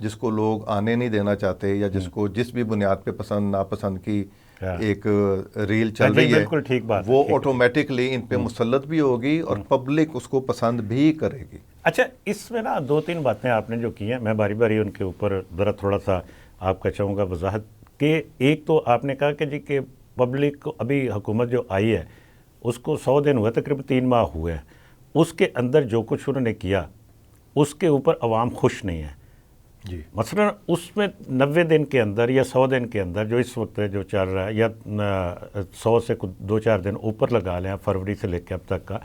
جس کو لوگ آنے نہیں دینا چاہتے یا جس کو جس بھی بنیاد پہ پسند ناپسند کی ایک ریل چل رہی ہے بالکل ٹھیک بات وہ آٹومیٹکلی ان پہ مسلط بھی ہوگی اور پبلک اس کو پسند بھی کرے گی. اچھا اس میں نا 2-3 باتیں آپ نے جو کی ہیں میں باری باری ان کے اوپر ذرا تھوڑا سا آپ کا چاہوں گا وضاحت کہ ایک تو آپ نے کہا کہ جی کہ پبلک کو ابھی حکومت جو آئی ہے اس کو 100 دن ہوئے تقریباً 3 ماہ ہوئے ہیں اس کے اندر جو کچھ انہوں نے کیا اس کے اوپر عوام خوش نہیں ہے. جی مثلا اس میں 90 دن کے اندر یا 100 دن کے اندر جو اس وقت جو چل رہا ہے یا 100 سے 2-4 دن اوپر لگا لیں فروری سے لے کے اب تک کا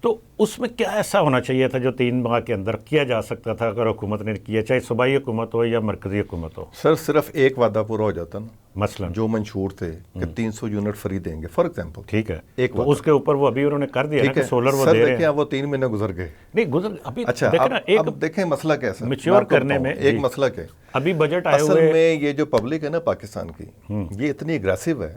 تو اس میں کیا ایسا ہونا چاہیے تھا جو 3 ماہ کے اندر کیا جا سکتا تھا اگر حکومت نے کیا چاہے صوبائی حکومت ہو یا مرکزی حکومت ہو. سر صرف ایک وعدہ پورا ہو جاتا نا مثلا جو منشور تھے کہ 300 یونٹ فری دیں گے فار ایگزامپل. ٹھیک ہے ایک تو اس کے اوپر وہ ابھی انہوں نے کر دیا نا کہ سولر وہ سر دے رہے دیکھیں ہیں. وہ 3 مہینے گزر گئے. نہیں گزر ابھی اچھا دیکھیں نا ایک اب دیکھیں مسئلہ کیسا ہے میچور کرنے میں ایک مسئلہ کیا ابھی بجٹ آئے اصل ہوئے میں یہ جو پبلک ہے نا پاکستان کی یہ اتنی اگریسو ہے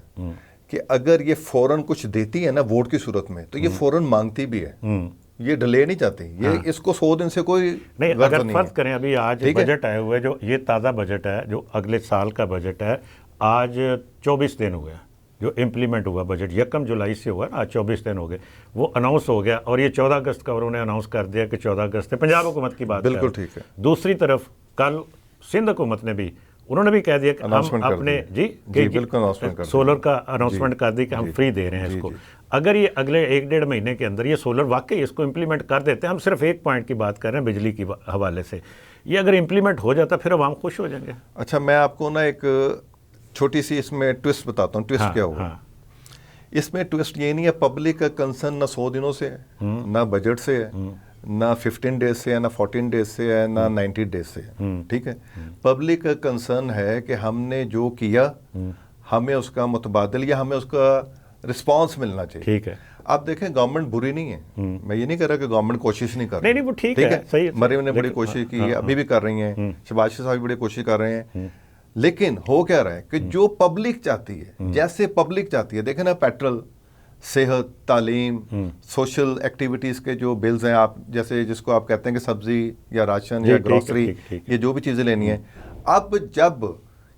کہ اگر یہ فوراً کچھ دیتی ہے نا ووٹ کی صورت میں تو یہ فوراً مانگتی بھی ہے. یہ ڈیلے نہیں چاہتی یہ اس کو 100 دن سے کوئی نہیں. غرض اگر نہیں فرض ہے. کریں ابھی آج بجٹ آئے ہوئے جو یہ تازہ بجٹ ہے جو اگلے سال کا بجٹ ہے آج 24 دن ہوئے جو امپلیمنٹ ہوا بجٹ 1 جولائی سے ہوا نا آج 24 دن ہو گئے وہ اناؤنس ہو گیا اور یہ 14 اگست کا انہوں نے اناؤنس کر دیا کہ 14 اگست ہے. پنجاب حکومت کی بات بالکل ٹھیک ہے. دوسری طرف کل سندھ حکومت نے بھی انہوں نے بھی کہہ دیا کہ ہم اپنے سولر کا اناؤنسمنٹ کر دی کہ ہم فری دے رہے ہیں اس کو. اگر یہ اگلے 1-1.5 مہینے کے اندر یہ سولر واقعی اس کو امپلیمنٹ کر دیتے ہیں ہم صرف ایک پوائنٹ کی بات کر رہے ہیں بجلی کی حوالے سے یہ اگر امپلیمنٹ ہو جاتا پھر عوام خوش ہو جائیں گے. اچھا میں آپ کو نا ایک چھوٹی سی اس میں ٹوسٹ بتاتا ہوں. ٹوسٹ کیا ہوگا اس میں؟ ٹوسٹ یہ نہیں ہے پبلک کا کنسرن نہ 100 دنوں سے ہے نہ بجٹ سے ہے نہ 15 ڈیز سے ہے نہ 14 ڈیز سے ہے نہ 90 ڈیز سے ہے. ٹھیک ہے پبلک کا کنسرن ہے کہ ہم نے جو کیا ہمیں اس کا متبادل یا ہمیں اس کا رسپانس ملنا چاہیے. ٹھیک ہے آپ دیکھیں گورنمنٹ بری نہیں ہے. میں یہ نہیں کہہ رہا کہ گورنمنٹ کوشش نہیں کر رہی. نہیں وہ ٹھیک ہے صحیح. مریم نے بڑی کوشش کی ہے ابھی بھی کر رہی ہیں. شہباز شریف صاحب بھی بڑی کوشش کر رہے ہیں. لیکن ہو کیا رہا ہے کہ جو پبلک چاہتی ہے جیسے پبلک چاہتی ہے دیکھیں نا پیٹرول صحت تعلیم سوشل ایکٹیویٹیز کے جو بلز ہیں آپ جیسے جس کو آپ کہتے ہیں کہ سبزی یا راشن یا گروسری یہ جو بھی چیزیں لینی ہیں اب جب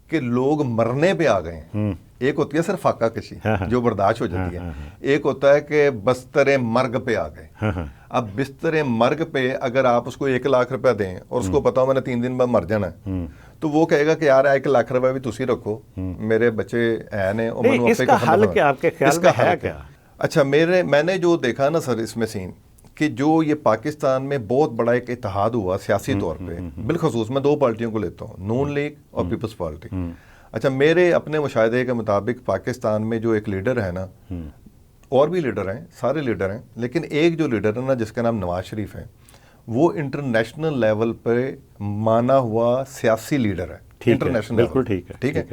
کہ لوگ مرنے پہ آ گئے ہیں. ایک ہوتی ہے سر فاقہ کشی جو برداشت ہو جاتی ہے ایک ہوتا ہے کہ بستر مرگ پہ آ گئے. اب بستر مرگ پہ اگر آپ اس کو 1 لاکھ روپیہ دیں اور اس کو پتا ہو میں نے 3 دن بعد مر جانا ہے تو وہ کہے گا کہ یار 1 لاکھ روپیہ بھی تسی رکھو میرے بچے ہیں اس کا حل کیا آپ کے خیال میں ہے کیا؟ اچھا میں نے جو دیکھا نا سر اس میں سین کہ جو یہ پاکستان میں بہت بڑا ایک اتحاد ہوا سیاسی طور پہ بالخصوص میں 2 پارٹیوں کو لیتا ہوں نون لیگ اور پیپلز پارٹی. اچھا میرے اپنے مشاہدے کے مطابق پاکستان میں جو ایک لیڈر ہے نا اور بھی لیڈر ہیں سارے لیڈر ہیں لیکن ایک جو لیڈر ہے نا جس کا نام نواز شریف ہے وہ انٹرنیشنل لیول پہ مانا ہوا سیاسی لیڈر ہے. انٹرنیشنل بالکل ٹھیک ہے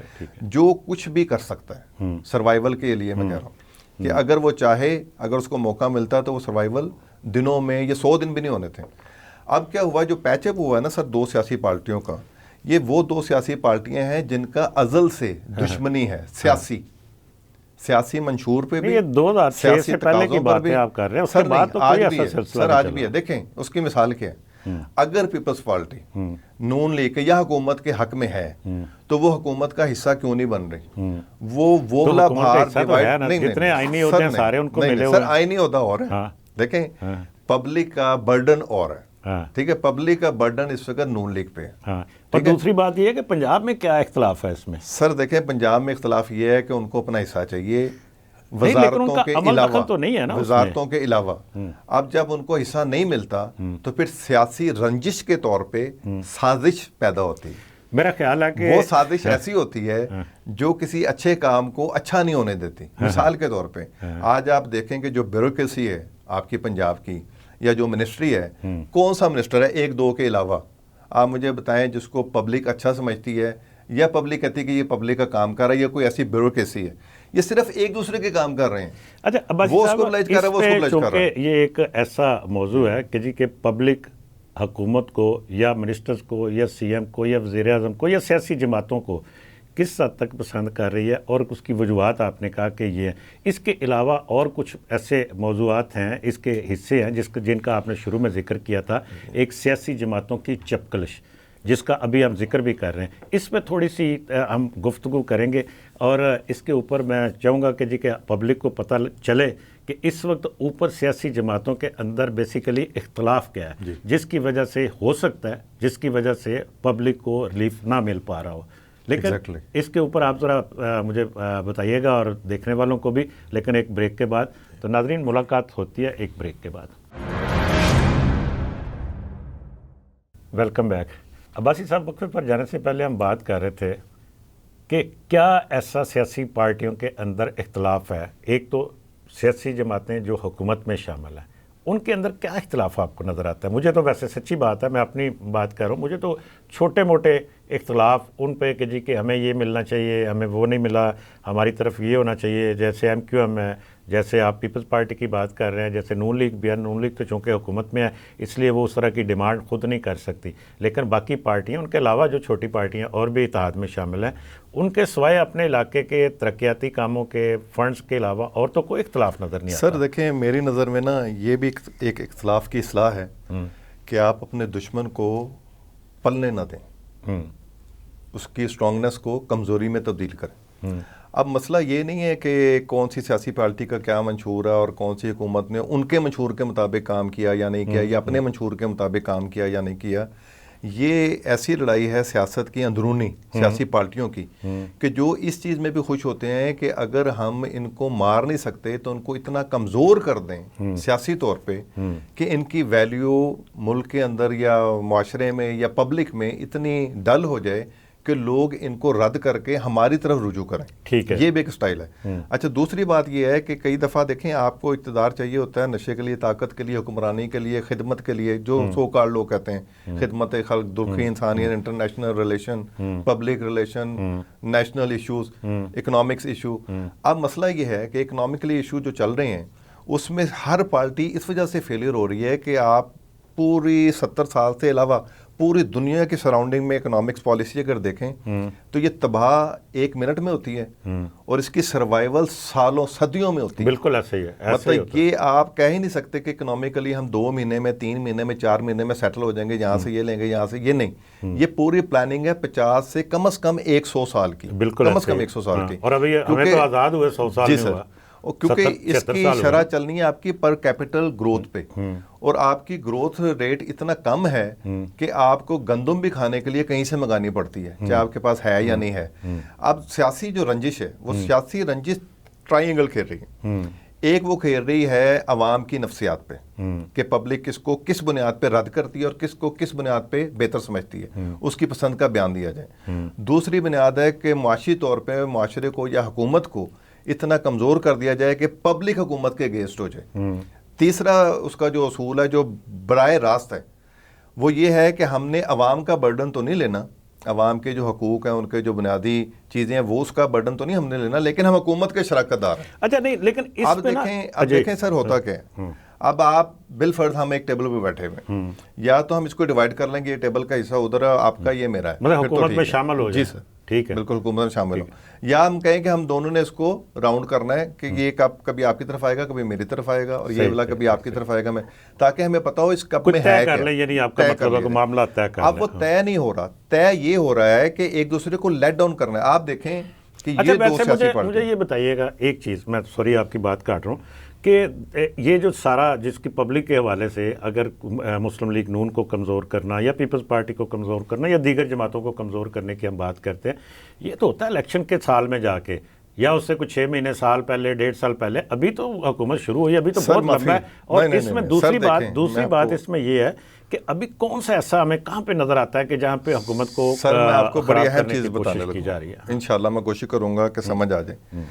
جو کچھ بھی کر سکتا ہے سروائیول کے لیے. میں کہہ رہا ہوں کہ اگر وہ چاہے اگر اس کو موقع ملتا تو وہ سروائیول دنوں میں یہ 100 دن بھی نہیں ہونے تھے. اب کیا ہوا جو پیچ اپ ہوا ہے نا سر 2 سیاسی پارٹیوں کا یہ وہ 2 سیاسی پارٹیاں ہیں جن کا ازل سے دشمنی ہے سیاسی منشور پہ بھی 2006 سے پہلے کی باتیں آپ کر رہے ہیں اس کے بعد تو کوئی ایسا سلسلہ سر آج بھی ہے. دیکھیں اس کی مثال کیا ہے اگر پیپلز پارٹی نون لیگ یا حکومت کے حق میں ہے تو وہ حکومت کا حصہ کیوں نہیں بن رہی؟ وہ والا بھار جتنے آئینی ہوتے ہیں سارے ان کو ملے ہوئے سر آئینی ہوتا اور ہے. دیکھیں پبلک کا برڈن اور ہے. ٹھیک ہے پبلک کا برڈن اس وقت نون لیگ پہ ہے. اور دوسری بات یہ ہے کہ پنجاب میں کیا اختلاف ہے اس میں؟ سر دیکھیں پنجاب میں اختلاف یہ ہے کہ ان کو اپنا حصہ چاہیے وزارتوں کے علاوہ. اب جب ان کو حصہ نہیں ملتا تو پھر سیاسی رنجش کے طور پہ سازش پیدا ہوتی ہے. میرا خیال ہے کہ وہ سازش ایسی ہوتی ہے جو کسی اچھے کام کو اچھا نہیں ہونے دیتی. مثال کے طور پہ آج آپ دیکھیں کہ جو بیوروکریسی ہے آپ کی پنجاب کی یا جو منسٹری ہے کون سا منسٹر ہے 1-2 کے علاوہ آپ مجھے بتائیں جس کو پبلک اچھا سمجھتی ہے یا پبلک کہتی ہے کہ یہ پبلک کا کام کر رہا ہے یا کوئی ایسی بیوروکریسی ہے یہ صرف ایک دوسرے کے کام کر رہے ہیں. اچھا وہ اس کو بلائج کر رہا ہے وہ اس کو بلائج کر رہا ہے. یہ ایک ایسا موضوع ہے کہ جی کہ پبلک حکومت کو یا منسٹرز کو یا سی ایم کو یا وزیر اعظم کو یا سیاسی جماعتوں کو کس حد تک پسند کر رہی ہے اور اس کی وجوہات آپ نے کہا کہ یہ ہے. اس کے علاوہ اور کچھ ایسے موضوعات ہیں اس کے حصے ہیں جن کا آپ نے شروع میں ذکر کیا تھا ایک سیاسی جماعتوں کی چپکلش جس کا ابھی ہم ذکر بھی کر رہے ہیں، اس پہ تھوڑی سی ہم گفتگو کریں گے، اور اس کے اوپر میں چاہوں گا کہ جی کہ پبلک کو پتہ چلے کہ اس وقت اوپر سیاسی جماعتوں کے اندر بیسیکلی اختلاف کیا ہے، جس کی وجہ سے ہو سکتا ہے، جس کی وجہ سے پبلک کو ریلیف نہ مل پا رہا ہو. لیکن اس کے اوپر آپ ذرا مجھے بتائیے گا اور دیکھنے والوں کو بھی، لیکن ایک بریک کے بعد. تو ناظرین ملاقات ہوتی ہے ایک بریک کے بعد. Welcome back. عباسی صاحب، وقفے پر جانے سے پہلے ہم بات کر رہے تھے کہ کیا ایسا سیاسی پارٹیوں کے اندر اختلاف ہے. ایک تو سیاسی جماعتیں جو حکومت میں شامل ہیں، ان کے اندر کیا اختلاف آپ کو نظر آتا ہے؟ مجھے تو ویسے سچی بات ہے، میں اپنی بات کر رہا ہوں، مجھے تو چھوٹے موٹے اختلاف ان پہ کہ جی کہ ہمیں یہ ملنا چاہیے، ہمیں وہ نہیں ملا، ہماری طرف یہ ہونا چاہیے، جیسے ایم کیو ایم ہے، جیسے آپ پیپلز پارٹی کی بات کر رہے ہیں، جیسے نون لیگ بھی ہے. نون لیگ تو چونکہ حکومت میں ہے اس لیے وہ اس طرح کی ڈیمانڈ خود نہیں کر سکتی، لیکن باقی پارٹیاں، ان کے علاوہ جو چھوٹی پارٹیاں اور بھی اتحاد میں شامل ہیں، ان کے سوائے اپنے علاقے کے ترقیاتی کاموں کے فنڈز کے علاوہ اور تو کوئی اختلاف نظر نہیں آتا. سر دیکھیں، میری نظر میں نا یہ بھی ایک اختلاف کی اصلاح ہے کہ آپ اپنے دشمن کو پلنے نہ دیں، اس کی اسٹرانگنس کو کمزوری میں تبدیل کریں. اب مسئلہ یہ نہیں ہے کہ کون سی سیاسی پارٹی کا کیا منشور ہے اور کون سی حکومت نے ان کے منشور کے مطابق کام کیا یا نہیں کیا، یا اپنے منشور کے مطابق کام کیا یا نہیں کیا. یہ ایسی لڑائی ہے سیاست کی، اندرونی سیاسی پارٹیوں کی، کہ جو اس چیز میں بھی خوش ہوتے ہیں کہ اگر ہم ان کو مار نہیں سکتے تو ان کو اتنا کمزور کر دیں سیاسی طور پہ کہ ان کی ویلیو ملک کے اندر یا معاشرے میں یا پبلک میں اتنی ڈل ہو جائے کہ لوگ ان کو رد کر کے ہماری طرف رجوع کریں. ٹھیک ہے، یہ بھی ایک سٹائل ہے. اچھا، دوسری بات یہ ہے کہ کئی دفعہ دیکھیں، آپ کو اقتدار چاہیے ہوتا ہے نشے کے لیے، طاقت کے لیے، حکمرانی کے لیے، خدمت کے لیے، جو سو کال لوگ کہتے ہیں خدمت خلق، درخی انسانیت، international relation, public relation, national issues, economics issue. اب مسئلہ یہ ہے کہ اکنامکلی ایشو جو چل رہے ہیں اس میں ہر پارٹی اس وجہ سے فیلئر ہو رہی ہے کہ آپ پوری 70 سال سے علاوہ پوری دنیا کی سراؤنڈنگ میں اکنامکس پالیسی اگر دیکھیں تو یہ تباہ 1 منٹ میں ہوتی ہے اور اس کی سروائیول سالوں صدیوں میں ہوتی ہے. بالکل ایسے ہی ہے. مطلب یہ آپ کہہ ہی نہیں سکتے کہ اکنامیکلی ہم 2 مہینے میں، 3 مہینے میں، 4 مہینے میں سیٹل ہو جائیں گے، یہاں سے یہ لیں گے، یہاں سے یہ نہیں. یہ پوری پلاننگ ہے 50 سے کم از کم 100 سال کی. بالکل کم از کم 100 سال کی. اور ابھی ہمیں تو آزاد ہوئے 100 سال نہیں ہوا، کیونکہ اس کی شرح چلنی ہے آپ کی پر کیپٹل گروتھ پہ، اور آپ کی گروتھ ریٹ اتنا کم ہے کہ آپ کو گندم بھی کھانے کے لیے کہیں سے منگانی پڑتی ہے، چاہے آپ کے پاس ہے یا نہیں ہے. اب سیاسی جو رنجش ہے وہ سیاسی رنجش ٹرائی اینگل کھیل رہی ہے. ایک وہ کھیل رہی ہے عوام کی نفسیات پہ کہ پبلک کس کو کس بنیاد پہ رد کرتی ہے اور کس کو کس بنیاد پہ بہتر سمجھتی ہے، اس کی پسند کا بیان دیا جائے. دوسری بنیاد ہے کہ معاشی طور پہ معاشرے کو یا حکومت کو اتنا کمزور کر دیا جائے کہ پبلک حکومت کے اگینسٹ ہو جائے. تیسرا اس کا جو اصول ہے جو براہ راست ہے وہ یہ ہے کہ ہم نے عوام کا برڈن تو نہیں لینا، عوام کے جو حقوق ہیں، ان کے جو بنیادی چیزیں ہیں، وہ اس کا برڈن تو نہیں ہم نے لینا، لیکن ہم حکومت کے شراکت دار ہیں. اچھا نہیں، لیکن اب دیکھیں سر ہوتا کیا ہے. اب آپ بالفرض ہم ایک ٹیبل پہ بیٹھے ہوئے، یا تو ہم اس کو ڈیوائڈ کر لیں گے، یہ ٹیبل کا حصہ ادھر ہے، آپ کا یہ میرا ہے، مطلب حکومت میں شامل ہو جائے. جی سر، ٹھیک ہے، بالکل حکومت میں شامل ہو. یا ہم کہیں کہ ہم دونوں نے اس کو راؤنڈ کرنا ہے کہ یہ کبھی آپ کی طرف آئے گا، کبھی میری طرف آئے گا، اور یہ والا کبھی آپ کی طرف آئے گا، میں تاکہ ہمیں پتا ہو اس کپ میں ہے کیا. یعنی آپ کا مطلب ہے کہ معاملہ طے کرنا. اب وہ طے نہیں ہو رہا، طے یہ ہو رہا ہے کہ ایک دوسرے کو لیٹ ڈاؤن کرنا ہے. آپ دیکھیں کہ یہ دو سیاسی پارٹی. مجھے یہ بتائیے گا ایک چیز، میں سوری آپ کی بات کاٹ رہا ہوں، کہ یہ جو سارا جس کی پبلک کے حوالے سے اگر مسلم لیگ نون کو کمزور کرنا یا پیپلز پارٹی کو کمزور کرنا یا دیگر جماعتوں کو کمزور کرنے کی ہم بات کرتے ہیں، یہ تو ہوتا ہے الیکشن کے سال میں جا کے، یا اس سے کچھ 6 مہینے، سال پہلے، 1.5 سال پہلے. ابھی تو حکومت شروع ہوئی، ابھی تو بہت لمبا ہے. اور اس میں دوسری بات اس میں یہ ہے کہ ابھی کون سا ایسا ہمیں کہاں پہ نظر آتا ہے کہ جہاں پہ حکومت کو سر میں آپ کو بڑی اہم چیز کوشش بتانے کی جا رہی ہے. انشاءاللہ میں کوشش کروں گا کہ سمجھ آ جائے.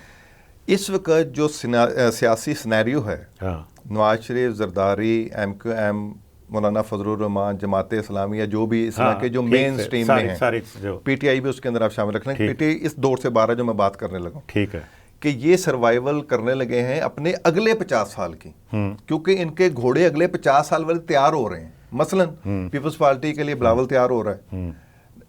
اس وقت جو سیاسی سینیریو ہے، Nawaz Sharif, Zardari, M Q M, مولانا فضل الرحمان، جماعت اسلامیہ، جو بھی اس طرح کے جو مین سٹریم میں ہیں، پی ٹی آئی بھی اس کے اندر آپ شامل رکھ لیں. پی ٹی آئی اس دور سے 12 جو میں بات کرنے لگا، ٹھیک ہے، کہ یہ سروائیول کرنے لگے ہیں اپنے اگلے 50 سال کی، کیونکہ ان کے گھوڑے اگلے 50 سال والے تیار ہو رہے ہیں. مثلا پیپلز پارٹی کے لیے بلاول تیار ہو رہا ہے،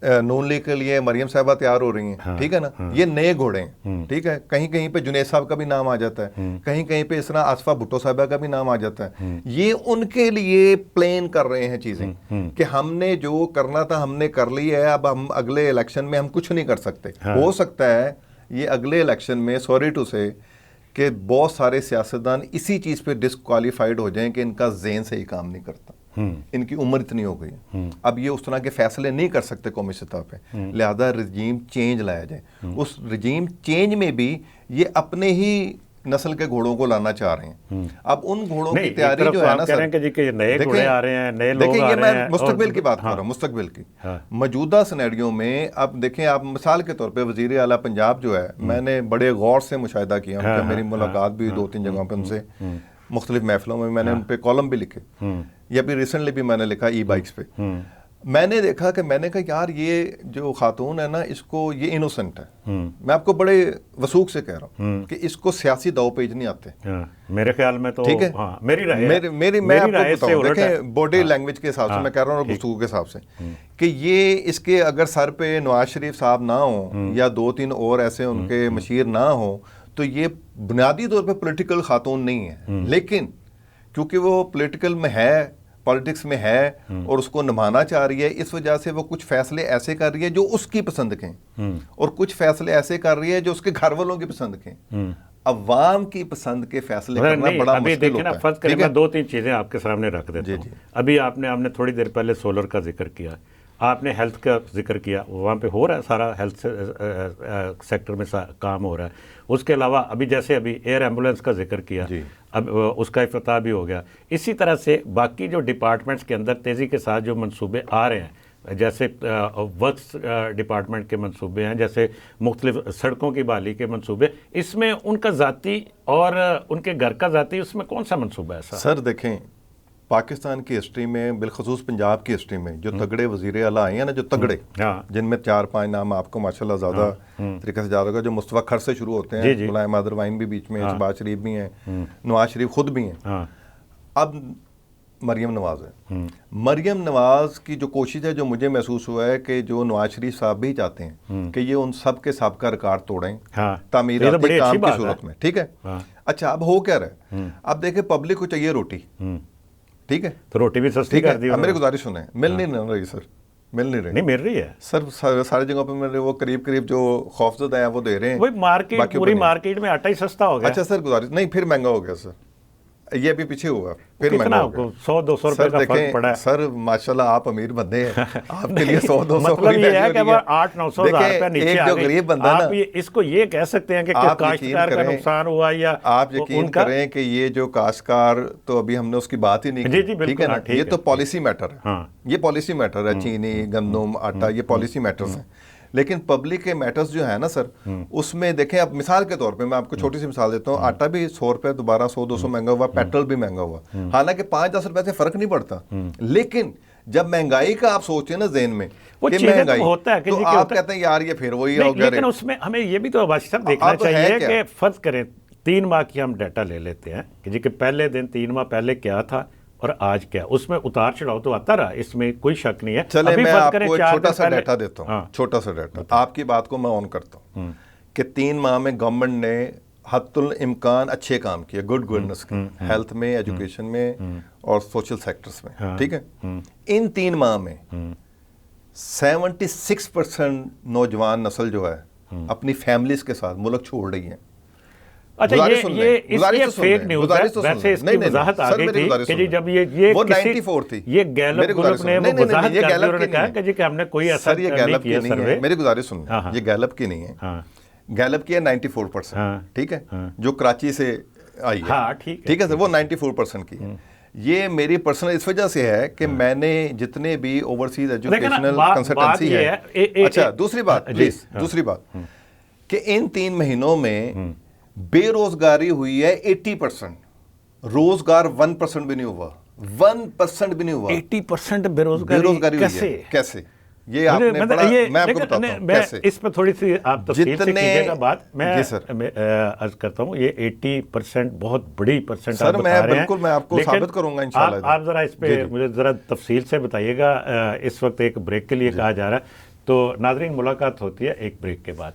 نون لیگ کے لیے مریم صاحبہ تیار ہو رہی ہیں، ٹھیک ہے نا، یہ نئے گھوڑے ہیں، ٹھیک ہے، کہیں کہیں پہ جنید صاحب کا بھی نام آ جاتا ہے، کہیں کہیں پہ اس طرح آصفہ بھٹو صاحبہ کا بھی نام آ جاتا ہے. یہ ان کے لیے پلان کر رہے ہیں چیزیں کہ ہم نے جو کرنا تھا ہم نے کر لی ہے، اب ہم اگلے الیکشن میں ہم کچھ نہیں کر سکتے. ہو سکتا ہے یہ اگلے الیکشن میں سوری ٹو سے کہ بہت سارے سیاستدان اسی چیز پہ ڈسکوالیفائڈ ہو جائیں کہ ان کا ذہن صحیح کام نہیں کرتا، ان کی عمر اتنی ہو گئی ہے، اب یہ اس طرح کے فیصلے نہیں کر سکتے قومی سطح پہ، لہذا رجیم چینج لایا جائے. اس رجیم چینج میں بھی یہ اپنے ہی نسل کے گھوڑوں کو لانا چاہ رہے ہیں. اب ان گھوڑوں کی تیاری جو ہے نا سر، نئے گھوڑے آ رہے ہیں، نئے لوگ دیکھیں آ یہ رہے میں ہیں، مستقبل کی بات کر رہا ہوں، مستقبل کی موجودہ سینیریو میں. اب دیکھیں آپ مثال کے طور پہ وزیر اعلیٰ پنجاب جو ہے، میں نے بڑے غور سے مشاہدہ کیا ان کا، میری ملاقات بھی 2-3 جگہوں پہ ان سے، مختلف محفلوں میں نے ان پہ کالم بھی لکھے، یا بھی ریسنٹلی بھی میں نے لکھا ای بائکس پہ. میں نے دیکھا کہ میں نے کہا یار یہ جو خاتون ہے نا، اس کو یہ انوسنٹ ہے. میں آپ کو بڑے وثوق سے کہہ رہا ہوں کہ اس کو سیاسی داؤ پیج نہیں آتے. میرے خیال میں تو ٹھیک ہے، میری رائے میں آپ کو بتاؤں، دیکھیں باڈی لینگویج کے حساب سے میں کہہ رہا ہوں اور گفتگو کے حساب سے کہ یہ اس کے اگر سر پہ نواز شریف صاحب نہ ہوں یا 2-3 اور ایسے ان کے مشیر نہ ہوں تو یہ بنیادی طور پہ پولیٹیکل خاتون نہیں ہے. لیکن کیونکہ وہ پولیٹیکل میں ہے، پالیٹکس میں ہے اور اس کو نبھانا چاہ رہی ہے، اس وجہ سے وہ کچھ فیصلے ایسے کر رہی ہے جو اس کی پسند کے ہیں، اور کچھ فیصلے ایسے کر رہی ہے جو اس کے گھر والوں کی پسند کے ہیں. عوام کی پسند کے فیصلے کرنا بڑا مشکل ہوتا ہے. فرض کریں میں 2-3 چیزیں آپ کے سامنے رکھ دیتا ہوں. ابھی آپ نے تھوڑی دیر پہلے سولر کا ذکر کیا، آپ نے ہیلتھ کا ذکر کیا، وہاں پہ ہو رہا ہے سارا ہیلتھ سیکٹر میں کام ہو رہا ہے. اس کے علاوہ ابھی ایئر ایمبولینس کا ذکر کیا، اب اس کا افتتاح بھی ہو گیا. اسی طرح سے باقی جو ڈپارٹمنٹس کے اندر تیزی کے ساتھ جو منصوبے آ رہے ہیں، جیسے ورکس ڈپارٹمنٹ کے منصوبے ہیں، جیسے مختلف سڑکوں کی بحالی کے منصوبے، اس میں ان کا ذاتی اور ان کے گھر کا ذاتی اس میں کون سا منصوبہ ہے سر؟ دیکھیں پاکستان کی ہسٹری میں، بالخصوص پنجاب کی ہسٹری میں جو تگڑے وزیر اعلیٰ آئے ہیں نا، جو تگڑے، جن میں 4-5 نام آپ کو ماشاءاللہ زیادہ طریقے سے یاد ہوگا، جو مصطفیٰ کھر سے شروع ہوتے ہیں، ملائم ادروائن بھی بیچ میں، شہباز شریف بھی ہیں، نواز شریف خود بھی ہیں، اب مریم نواز ہے. مریم نواز کی جو کوشش ہے، جو مجھے محسوس ہوا ہے کہ جو نواز شریف صاحب بھی چاہتے ہیں کہ یہ ان سب کے سابقہ ریکارڈ توڑیں تعمیراتی کام کی صورت میں، ٹھیک ہے. اچھا اب ہو کیا رہا ہے؟ اب دیکھیں پبلک کو چاہیے روٹی، ٹھیک ہے، تو روٹی بھی سستی کر دی. میری گزارش سنیں، مل نہیں رہی سر، مل نہیں رہی ہے سر. ساری جگہوں پہ میرے وہ قریب جو خوفزدہ ہیں وہ دے رہے ہیں. پوری مارکیٹ میں آٹا ہی سستا ہو گیا. اچھا سر گزارش نہیں، پھر مہنگا ہو گیا سر، یہ بھی پیچھے ہوا، پھر مہنگا ہو گیا. 100-200 روپے کا فرق پڑا ہے. سر ماشاءاللہ آپ امیر بندے ہیں، آپ کے لیے 100-200 مطلب یہ ہے کہ 800-900 ہزار روپے نیچے آ گئی. غریب بندہ آپ اس کو یہ کہہ سکتے ہیں کہ کاشتکار کا نقصان ہوا، یا آپ یقین کریں کہ یہ جو کاشتکار، تو ابھی ہم نے اس کی بات ہی نہیں کی، ٹھیک ہے نا، یہ تو پالیسی میٹر ہے، یہ پالیسی میٹر ہے. چینی، گندم، آٹا، یہ پالیسی میٹرز ہیں. لیکن پبلک کے میٹرز جو ہیں نا سر، اس میں دیکھیں اب مثال کے طور پہ میں آپ کو چھوٹی سی مثال دیتا ہوں. آٹا بھی 100 روپے دوبارہ 100-200 مہنگا ہوا، پیٹرول بھی مہنگا ہوا، حالانکہ 5-10 روپے سے فرق نہیں پڑتا. لیکن جب مہنگائی کا آپ سوچیں نا ذہن میں کہ مہنگائی، تو آپ کہتے ہیں یار یہ پھر وہی ہو گیا. لیکن اس میں ہمیں یہ بھی تو بادشاہ صاحب دیکھنا چاہیے کہ فرض کریں 3 ماہ کی ہم ڈیٹا لے لیتے ہیں کہ جی کہ پہلے دن 3 ماہ پہلے کیا تھا اور آج کیا، اس میں اتار چڑھاؤ تو آتا رہا، اس میں کوئی شک نہیں ہے. چلے میں آپ کو ایک چھوٹا سا ڈیٹا دیتا ہوں، چھوٹا سا ڈیٹا آپ کی بات کو میں آن کرتا ہوں کہ 3 ماہ میں گورنمنٹ نے حد الامکان اچھے کام کیے، گڈ گورننس کے، ہیلتھ میں، ایجوکیشن میں اور سوشل سیکٹرز میں، ٹھیک ہے. ان 3 ماہ میں 76% نوجوان نسل جو ہے اپنی فیملیز کے ساتھ ملک چھوڑ رہی ہے. اچھا یہ فیک نیوز ہے، ویسے اس کی وضاحت آ گئی تھی کہ جی جب یہ وہ 94 تھی، یہ گیلپ گروپ نے وہ وضاحت کر دی، انہوں نے کہا کہ جی کہ ہم نے کوئی ایسا نہیں کیا سروے. میری گزارش سن، یہ گیلپ کی نہیں ہے، گیلپ کی ہے 94%، ٹھیک ہے، جو کراچی سے آئی ہے، ٹھیک ہے سر، وہ 94% کی ہے. یہ میری پرسنل اس وجہ سے ہے کہ میں نے جتنے بھی اوورسیز ایجوکیشنل کنسلٹنسی ہے. اچھا دوسری بات پلیز، دوسری بات کہ ان 3 مہینوں میں بے روزگاری ہوئی ہے 80%، روزگار 1% بھی نہیں ہوا، 1% بھی نہیں ہوا. 80% بے روزگاری ہوئی ہے، کیسے؟ یہ آپ نے میں آپ کو بتاتا ہوں کیسے. اس پہ تھوڑی سی آپ تفصیل سے کیجئے گا بات. میں عرض کرتا ہوں یہ 80% بہت بڑی پرسنٹ آپ بتا رہے ہیں. بالکل میں آپ کو ثابت کروں گا انشاءاللہ. آپ ذرا اس پہ مجھے ذرا تفصیل سے بتائیے گا. اس وقت ایک بریک کے لیے کہا جا رہا ہے، تو ناظرین ملاقات ہوتی ہے ایک بریک کے بعد.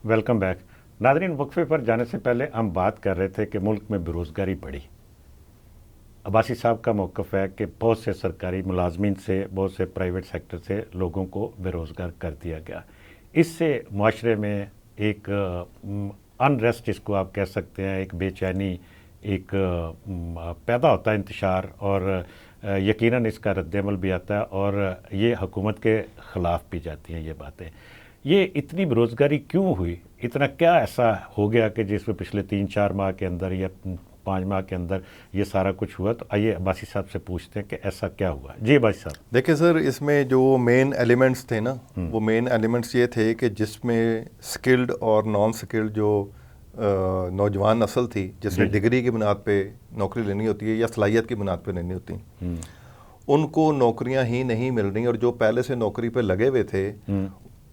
Welcome back. ناظرین وقفے پر جانے سے پہلے ہم بات کر رہے تھے کہ ملک میں بے روزگاری بڑھی. عباسی صاحب کا موقف ہے کہ بہت سے سرکاری ملازمین سے, بہت سے پرائیویٹ سیکٹر سے لوگوں کو بے روزگار کر دیا گیا. اس سے معاشرے میں ایک انریسٹ جس کو آپ کہہ سکتے ہیں, ایک بے چینی ایک پیدا ہوتا ہے, انتشار, اور یقیناً اس کا رد عمل بھی آتا ہے اور یہ حکومت کے خلاف بھی جاتی ہیں یہ باتیں. یہ اتنی بے روزگاری کیوں ہوئی؟ اتنا کیا ایسا ہو گیا کہ جس میں پچھلے 3-4 ماہ کے اندر یا 5 ماہ کے اندر یہ سارا کچھ ہوا؟ تو آئیے عباسی صاحب سے پوچھتے ہیں کہ ایسا کیا ہوا. جی عباسی صاحب. دیکھیں سر, اس میں جو مین ایلیمنٹس تھے نا, وہ مین ایلیمنٹس یہ تھے کہ جس میں سکلڈ اور نان سکلڈ جو نوجوان نسل تھی, جس نے ڈگری کی بنیاد پہ نوکری لینی ہوتی ہے یا صلاحیت کی بنیاد پہ لینی ہوتی, ان کو نوکریاں ہی نہیں مل رہی. اور جو پہلے سے نوکری پہ لگے ہوئے تھے,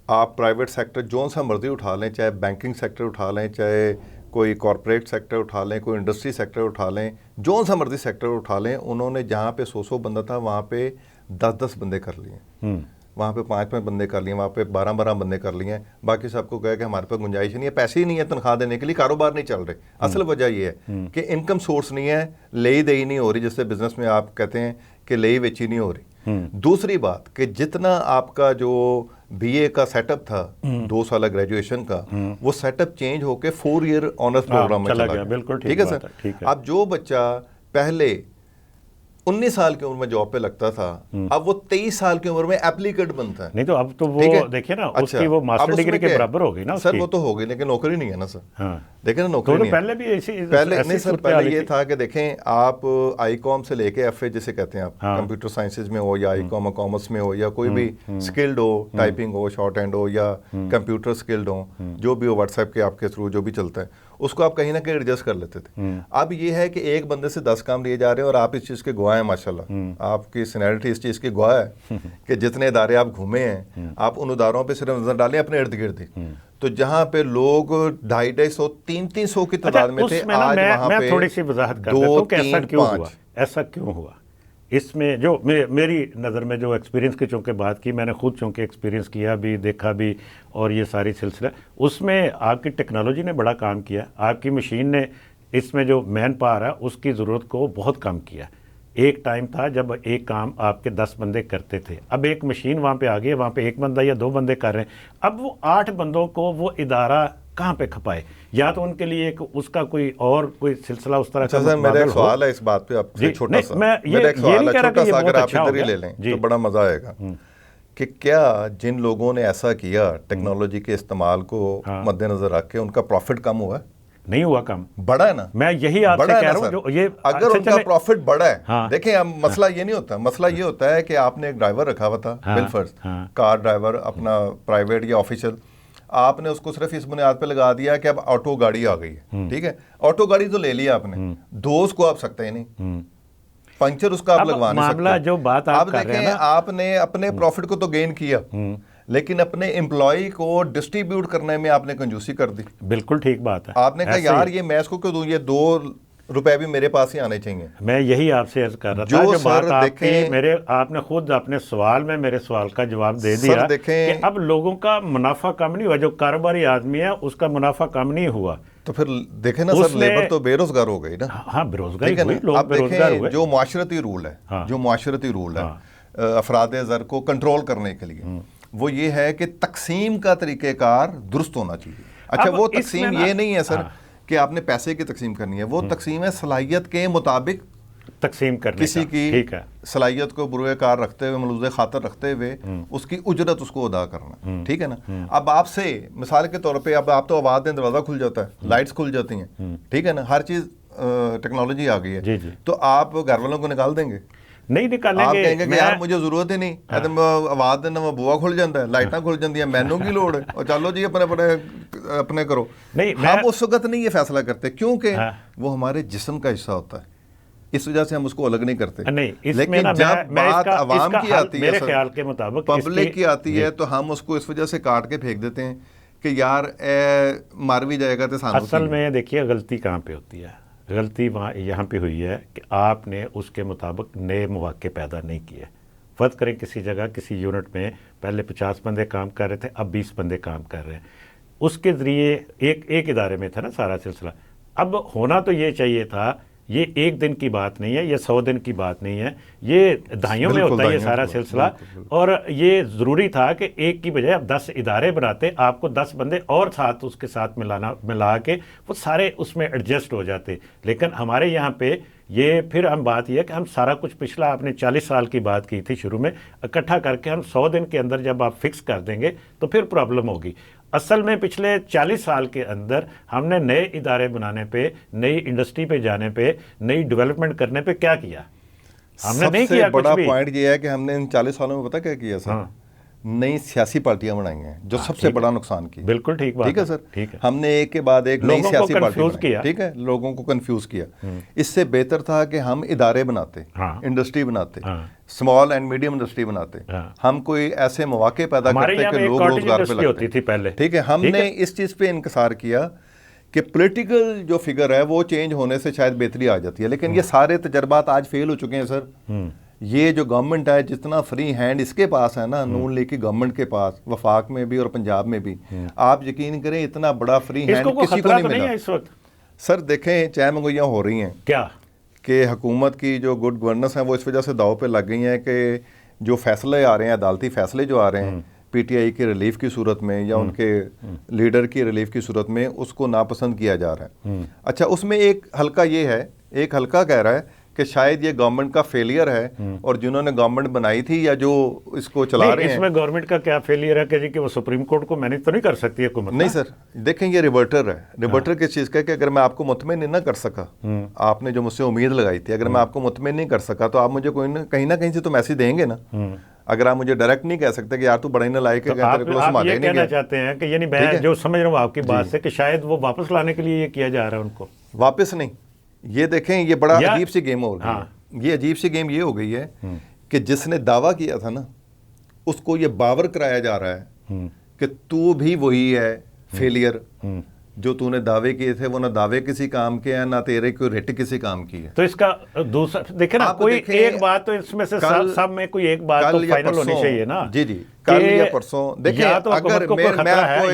آپ پرائیویٹ سیکٹر جون سا مرضی اٹھا لیں, چاہے بینکنگ سیکٹر اٹھا لیں, چاہے کوئی کارپوریٹ سیکٹر اٹھا لیں, کوئی انڈسٹری سیکٹر اٹھا لیں, جون سا مرضی سیکٹر اٹھا لیں, انہوں نے جہاں پہ 100 بندہ تھا وہاں پہ 10 بندے کر لیے, وہاں پہ 5 بندے کر لیے, وہاں پہ 12 بندے کر لیے. باقی سب کو کہا کہ ہمارے پاس گنجائش نہیں ہے, پیسے ہی نہیں ہے تنخواہ دینے کے لیے, کاروبار نہیں چل رہے. اصل وجہ یہ ہے کہ انکم سورس نہیں ہے, لئی دئی نہیں ہو رہی, جس سے بزنس میں آپ کہتے ہیں کہ لئی ویچی نہیں ہو رہی. دوسری بات کہ جتنا آپ کا جو بی اے کا سیٹ اپ تھا 2 سالہ گریجویشن کا, وہ سیٹ اپ چینج ہو کے 4 ایئر آنرس پروگرام میں چلا گیا. بالکل ٹھیک ہے سر. اب جو بچہ پہلے 19 سال کی عمر میں جاب پہ لگتا تھا, اب وہ 23 سال کی عمر میں اپلیکیٹ بنتا ہے. نہیں تو اب تو وہ دیکھیں نا, اس کی وہ ماسٹر ڈگری کے برابر ہو گئی نا سر. وہ تو ہو گئی لیکن نوکری نہیں ہے نا سر. دیکھیں نا نوکری نہیں ہے. پہلے بھی پہلے نہیں سر, پہلے یہ تھا کہ دیکھیں آپ آئی کام سے لے کے ایف اے جسے کہتے ہیں آپ, کمپیوٹر سائنسز میں ہو یا آئی کام کامرس میں ہو یا کوئی بھی اسکلڈ ہو, ٹائپنگ ہو, شارٹ ہینڈ ہو یا کمپیوٹر اسکلڈ ہو, جو بھی ہو, واٹس ایپ کے آپ کے تھرو جو بھی چلتا ہے, اس کو آپ کہیں نہ کہیں ایڈجسٹ کر لیتے تھے. اب یہ ہے کہ ایک بندے سے 10 کام لیے جا رہے ہیں اور آپ اس چیز کے گواہ ہیں. ماشاءاللہ آپ کی سینیرٹی اس چیز کی گواہ ہے کہ جتنے ادارے آپ گھومے ہیں, آپ ان اداروں پہ صرف نظر ڈالیں اپنے ارد گرد ہی, تو جہاں پہ لوگ 250-250 300 کی تعداد میں تھے, آج وہاں پہ تھوڑی سی وضاحت کر دیتا ہوں کہ ایسا کیوں ہوا. ایسا کیوں ہوا؟ اس میں جو میری نظر میں جو ایکسپیرینس کی چونکہ بات کی, میں نے خود چونکہ ایکسپیرینس کیا بھی, دیکھا بھی, اور یہ ساری سلسلہ, اس میں آپ کی ٹیکنالوجی نے بڑا کام کیا. آپ کی مشین نے اس میں جو مین پاور ہے اس کی ضرورت کو بہت کم کیا. ایک ٹائم تھا جب ایک کام آپ کے 10 بندے کرتے تھے, اب ایک مشین وہاں پہ آ گئی, وہاں پہ 1 بندہ یا 2 بندے کر رہے ہیں. اب وہ 8 بندوں کو وہ ادارہ کہاں پہ کھپائے؟ یا تو ان کے لیے ایک اس کا کوئی اور کوئی سلسلہ اس طرح کا متبادل ہو. میرا ایک سوال ہے اس بات پہ آپ سے, چھوٹا سا, میرا ایک سوال ہے چھوٹا سا, اگر آپ ادھر ہی لے لیں تو بڑا مزہ آئے گا, کہ کیا جن لوگوں نے ایسا کیا ٹیکنالوجی کے استعمال کو مد نظر رکھ کے, ان کا پروفٹ کم ہوا ہے؟ نہیں ہوا کم, بڑا ہے نا. میں یہی آپ سے کہہ رہا ہوں جو یہ اگر ان کا پروفٹ بڑا ہے. دیکھیں اب مسئلہ یہ نہیں ہوتا, مسئلہ یہ ہوتا ہے کہ آپ نے ایک ڈرائیور رکھا ہوا تھا بالفرض, کار ڈرائیور اپنا پرائیویٹ یا آفیشل, آپ نے اس کو صرف اس بنیاد پہ لگا دیا کہ اب آٹو گاڑی آ گئی ہے. ٹھیک ہے, آٹو گاڑی تو لے لیا آپ نے, دوست کو آپ سکتے ہی نہیں, پنچر اس کا آپ لگوا نہیں سکتے. جو بات آپ کر رہے ہیں, آپ نے اپنے پروفٹ کو تو گین کیا, لیکن اپنے امپلائی کو ڈسٹریبیوٹ کرنے میں آپ نے کنجوسی کر دی. بالکل ٹھیک بات ہے. آپ نے کہا یار یہ میں اس کو کیوں دوں, یہ 2 روپے بھی میرے پاس ہی آنے چاہیے. میں یہی آپ سے عرض کر رہا تھا, جو بات آپ کی آپ نے خود اپنے سوال میں میرے سوال کا جواب دے دیا کہ اب لوگوں کا منافع کم نہیں ہوا, جو کاروباری آدمی ہے اس کا منافع کم نہیں ہوا. تو پھر دیکھیں نا سر, لیبر تو بے روزگار ہو گئی نا. ہاں بے روزگاری ہوئی, لوگ بے روزگار ہوئے. جو معاشرتی رول ہے, جو معاشرتی رول ہے افراد زر کو کنٹرول کرنے کے لیے, وہ یہ ہے کہ تقسیم کا طریقہ کار درست ہونا چاہیے. اچھا, وہ تقسیم یہ نہیں ہے سر کہ آپ نے پیسے کی تقسیم کرنی ہے, وہ تقسیم ہے صلاحیت کے مطابق تقسیم کرنے کسی کی صلاحیت کو بروئے کار رکھتے ہوئے, ملوث خاطر رکھتے ہوئے اس کی اجرت اس کو ادا کرنا. ٹھیک ہے نا. اب آپ سے مثال کے طور پہ اب آپ تو آواز دیں دروازہ کھل جاتا ہے, لائٹس کھل جاتی ہیں, ٹھیک ہے نا, ہر چیز ٹیکنالوجی آ گئی ہے, تو آپ گھر والوں کو نکال دیں گے؟ نہیں نکالیں گے. آپ کہیں گے کہ یار مجھے ضرورت ہی نہیں, آواز دینا بوا کھل جاتا ہے, لائٹاں کھل جاتی ہیں, مینو کی لوڑ ہے, اور چلو جی اپنے کرو. ہم اس وقت نہیں یہ فیصلہ کرتے کیونکہ وہ ہمارے جسم کا حصہ ہوتا ہے, اس وجہ سے ہم اس کو الگ نہیں کرتے. لیکن جب بات عوام کی آتی ہے, میرے خیال کے مطابق پبلک کی آتی ہے, تو ہم اس کو اس وجہ سے کاٹ کے پھینک دیتے ہیں کہ یار مار بھی جائے گا تو سانو. اصل میں دیکھیے غلطی کہاں پہ ہوتی ہے, غلطی وہاں یہاں پہ ہوئی ہے کہ آپ نے اس کے مطابق نئے مواقع پیدا نہیں کیے. فرض کریں کسی جگہ کسی یونٹ میں پہلے 50 بندے کام کر رہے تھے، اب 20 بندے کام کر رہے ہیں، اس کے ذریعے ایک ادارے میں تھا نا سارا سلسلہ. اب ہونا تو یہ چاہیے تھا، یہ ایک دن کی بات نہیں ہے، یہ 100 دن کی بات نہیں ہے، یہ دہائیوں میں ہوتا ہے یہ سارا سلسلہ. اور یہ ضروری تھا کہ ایک کی بجائے اب 10 ادارے بناتے، آپ کو 10 بندے اور ساتھ اس کے ساتھ ملا کے وہ سارے اس میں ایڈجسٹ ہو جاتے. لیکن ہمارے یہاں پہ یہ پھر ہم بات یہ ہے کہ ہم سارا کچھ پچھلا آپ نے 40 سال کی بات کی تھی شروع میں، اکٹھا کر کے ہم 100 دن کے اندر جب آپ فکس کر دیں گے تو پھر پرابلم ہوگی. اصل میں پچھلے 40 سال کے اندر ہم نے نئے ادارے بنانے پہ، نئی انڈسٹری پہ جانے پہ، نئی ڈیولپمنٹ کرنے پہ کیا کیا؟ ہم نے نہیں کیا. سب سے بڑا پوائنٹ یہ ہے کہ ہم نے ان 40 سالوں میں پتہ کیا کیا سر؟ نئی سیاسی پارٹیاں بنائی ہیں جو سب سے بڑا نقصان کی. بالکل ٹھیک بات. ٹھیک ہے سر، ہم نے ایک کے بعد ایک نئی سیاسی پارٹی بنائی. ٹھیک ہے، لوگوں کو کنفیوز کیا. اس سے بہتر تھا کہ ہم ادارے بناتے، انڈسٹری بناتے، اسمال اینڈ میڈیم انڈسٹری بناتے، ہم کوئی ایسے مواقع پیدا کرتے کہ لوگ روزگار پہ لگتے. ٹھیک ہے، ہم نے اس چیز پہ انکسار کیا کہ پولیٹیکل جو فگر ہے وہ چینج ہونے سے شاید بہتری آ جاتی ہے. لیکن یہ سارے تجربات آج فیل ہو چکے ہیں سر. یہ جو گورنمنٹ ہے جتنا فری ہینڈ اس کے پاس ہے نا، نون لیگ کی گورنمنٹ کے پاس، وفاق میں بھی اور پنجاب میں بھی، آپ یقین کریں اتنا بڑا فری ہینڈ کسی کو نہیں ملا اس وقت. سر دیکھیں چائے منگویاں ہو رہی ہیں کیا کہ حکومت کی جو گڈ گورننس ہیں وہ اس وجہ سے داؤ پہ لگ گئی ہیں کہ جو فیصلے آ رہے ہیں، عدالتی فیصلے جو آ رہے ہیں پی ٹی آئی کی ریلیف کی صورت میں یا ان کے لیڈر کی ریلیف کی صورت میں، اس کو ناپسند کیا جا رہا ہے. اچھا، اس میں ایک حلقہ یہ ہے، ایک حلقہ کہہ رہا ہے کہ شاید یہ گورنمنٹ کا فیلئر ہے، اور جنہوں نے گورنمنٹ بنائی تھی یا جو اس کو چلا رہے ہیں. اس میں گورنمنٹ کا کیا فیلئر ہے کہ وہ سپریم کورٹ کو مینیج تو نہیں کر سکتی حکومت؟ نہیں سر، دیکھیں یہ ریورٹر ہے. ریورٹر کس چیز کا ہے کہ اگر میں آپ کو مطمئن نہ کر سکا، آپ نے جو مجھ سے امید لگائی تھی، اگر میں آپ کو مطمئن نہیں کر سکا تو آپ مجھے کہیں نہ کہیں سے تو میسج دیں گے نا. اگر آپ مجھے ڈائریکٹ نہیں کہہ سکتے کہ یار تو بڑا ہی نہ لائق ہے، آپ یہ کہنا چاہتے ہیں کہ یعنی میں جو سمجھ رہا ہوں آپ کی بات سے کہ شاید وہ واپس لانے کے لیے یہ کیا جا رہا ہے ان کو؟ واپس نہیں، یہ دیکھیں یہ بڑا عجیب سی گیم ہو گئی ہے. یہ عجیب سی گیم یہ ہو گئی ہے کہ جس نے دعویٰ کیا تھا نا، اس کو یہ باور کرایا جا رہا ہے کہ تو بھی وہی ہے فیلئر. جو تو نے دعوے کیے تھے وہ نہ دعوے کسی کام کے ہیں، نہ تیرے کوئی ریٹ کسی کام کی ہے. تو اس کا دوسرا دیکھیں نا، کوئی ایک بات تو اس میں سے سب میں کوئی ایک بات تو فائنل ہونی چاہیے نا. جی جی، کل یا پرسوں دیکھیں، اگر میں آپ کو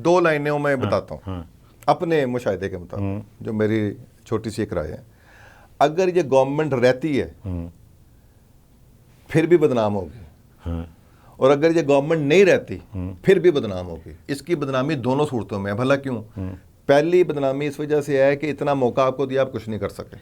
2 لائنوں میں بتاتا ہوں اپنے مشاہدے کے مطابق، جو میری چھوٹی سی ایک رائے ہے. اگر یہ گورنمنٹ رہتی ہے پھر بھی بدنام ہوگی، اور اگر یہ گورنمنٹ نہیں رہتی پھر بھی بدنام ہوگی. اس کی بدنامی دونوں صورتوں میں ہے. بھلا کیوں؟ پہلی بدنامی اس وجہ سے ہے کہ اتنا موقع آپ کو دیا، آپ کچھ نہیں کر سکے.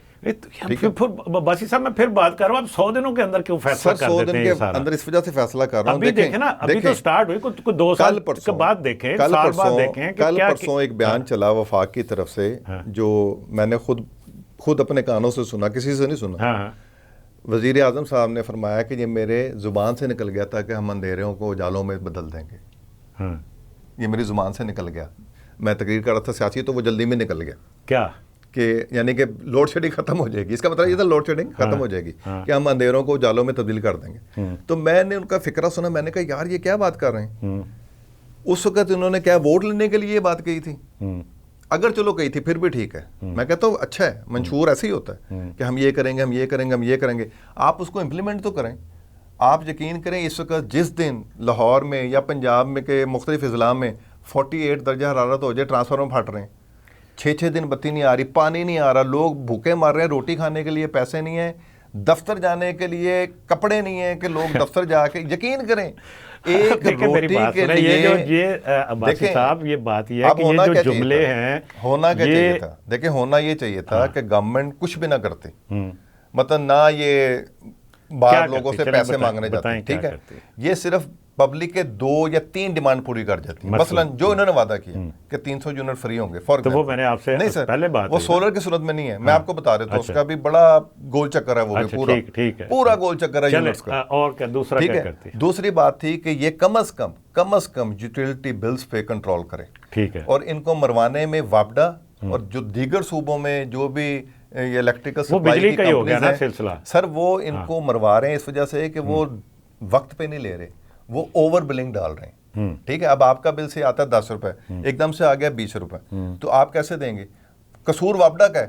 باسی صاحب میں پھر بات کر رہا ہوں، آپ 100 دنوں کے اندر کیوں فیصلہ کر دیتے ہیں؟ 100 دن کے اندر اس وجہ سے فیصلہ کر رہا ہوں. ابھی دیکھیں نا، ابھی تو سٹارٹ ہوئی، کوئی 2 سال کے بعد دیکھیں، سال بعد دیکھیں. کل پرسوں ایک بیان چلا وفاق کی طرف سے جو میں نے خود اپنے کانوں سے سنا، کسی سے نہیں سنا. وزیر اعظم صاحب نے فرمایا کہ یہ میرے زبان سے نکل گیا تھا کہ ہم اندھیروں کو اجالوں میں بدل دیں گے. یہ میری زبان سے نکل گیا. میں تقریر کر رہا تھا سیاسی، تو وہ جلدی میں نکل گیا. کیا کہ یعنی کہ لوڈ شیڈنگ ختم ہو جائے گی. اس کا مطلب یہ تھا لوڈ شیڈنگ ختم ہو جائے گی کہ ہم اندھیروں کو اجالوں میں تبدیل کر دیں گے. تو میں نے ان کا فکرہ سنا، میں نے کہا یار یہ کیا بات کر رہے ہیں. اس وقت انہوں نے کیا ووٹ لینے کے لیے یہ بات کہی تھی؟ اگر چلو کہی تھی پھر بھی ٹھیک ہے. میں کہتا ہوں اچھا ہے، منشور ایسے ہی ہوتا ہے کہ ہم یہ کریں گے، ہم یہ کریں گے، ہم یہ کریں گے. آپ اس کو امپلیمنٹ تو کریں. آپ یقین کریں اس وقت جس دن لاہور میں یا پنجاب میں کے مختلف اضلاع میں 48 درجہ حرارت ہو جائے، ٹرانسفارمر پھٹ رہے ہیں، 6 دن بتی نہیں آ رہی، پانی نہیں آ رہا، لوگ بھوکے مر رہے ہیں، روٹی کھانے کے لیے پیسے نہیں ہیں، دفتر جانے کے لیے کپڑے نہیں ہیں کہ لوگ دفتر جا کے، یقین کریں ایک روٹی کے لیے. دیکھیں صاحب یہ بات یہ ہے کہ یہ جو جملے ہیں، ہونا کیا چاہیے تھا؟ دیکھیں ہونا یہ چاہیے تھا کہ گورنمنٹ کچھ بھی نہ کرتے، مطلب نہ یہ باہر لوگوں سے پیسے مانگنے جاتے. ٹھیک ہے، یہ صرف پبلک کے 2 یا 3 ڈیمانڈ پوری کر جاتی ہیں. مثلا جو انہوں نے وعدہ کیا کہ 300 یونٹ فری ہوں گے، تو وہ میں نے آپ سے نہیں سر پہلے بات، وہ سولر کی صورت میں نہیں ہے. میں آپ کو بتا دیتا ہوں اس کا بھی بڑا گول چکر ہے، وہ بھی پورا گول چکر ہے یونٹس کا. اور کیا دوسرا کیا کرتی ہے؟ دوسری بات تھی کہ یہ کم از کم یوٹیلٹی بلز پہ کنٹرول کرے. ٹھیک ہے، اور ان کو مروانے میں واپڈا اور جو دیگر صوبوں میں جو بھی یہ الیکٹریکل سپلائی کی کمپنیز ہیں سر، وہ ان کو مروا رہے ہیں اس وجہ سے کہ وہ وقت پہ نہیں لے رہے، وہ اوور بلنگ ڈال رہے ہیں. ٹھیک ہے، اب آپ کا بل سے آتا ہے 10 روپے، ایک دم سے آ گیا 20 روپے، تو آپ کیسے دیں گے؟ قصور واپڈا کا ہے.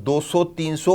200-300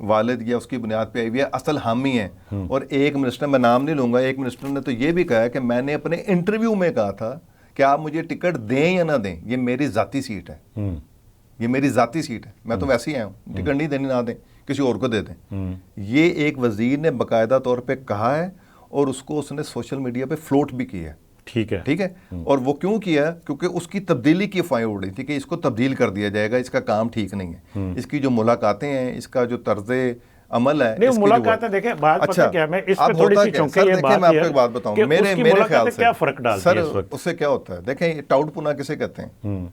والد یا اس کی بنیاد پہ آئی ہوئی ہے، اصل حامی ہے. اور ایک منسٹر، میں نام نہیں لوں گا، ایک منسٹر نے تو یہ بھی کہا ہے کہ میں نے اپنے انٹرویو میں کہا تھا کہ آپ مجھے ٹکٹ دیں یا نہ دیں، یہ میری ذاتی سیٹ ہے، یہ میری ذاتی سیٹ ہے، میں تو ویسے ہی آیا ہوں، ٹکٹ نہیں دینی نہ دیں، کسی اور کو دے دیں. یہ ایک وزیر نے باقاعدہ طور پہ کہا ہے اور اس کو اس نے سوشل میڈیا پہ فلوٹ بھی کیا ہے. ٹھیک ہے. اور وہ کیوں کیا؟ کیونکہ اس کی تبدیلی کی افواہیں اڑ رہی تھی کہ اس کو تبدیل کر دیا جائے گا، اس کا کام ٹھیک نہیں ہے، اس کی جو ملاقاتیں ہیں، اس کا جو طرز عمل ہے. نہیں ملاقاتیں دیکھیں، بات پتہ کیا میں اس پہ تھوڑی سی چونکہ یہ بات ہے، میں آپ کو ایک بات بتاؤں، میرے خیال سے کیا فرق ڈالتی ہے اس وقت؟ اس سے کیا ہوتا ہے؟ دیکھیں ٹاؤٹ پونا کسے کہتے ہیں؟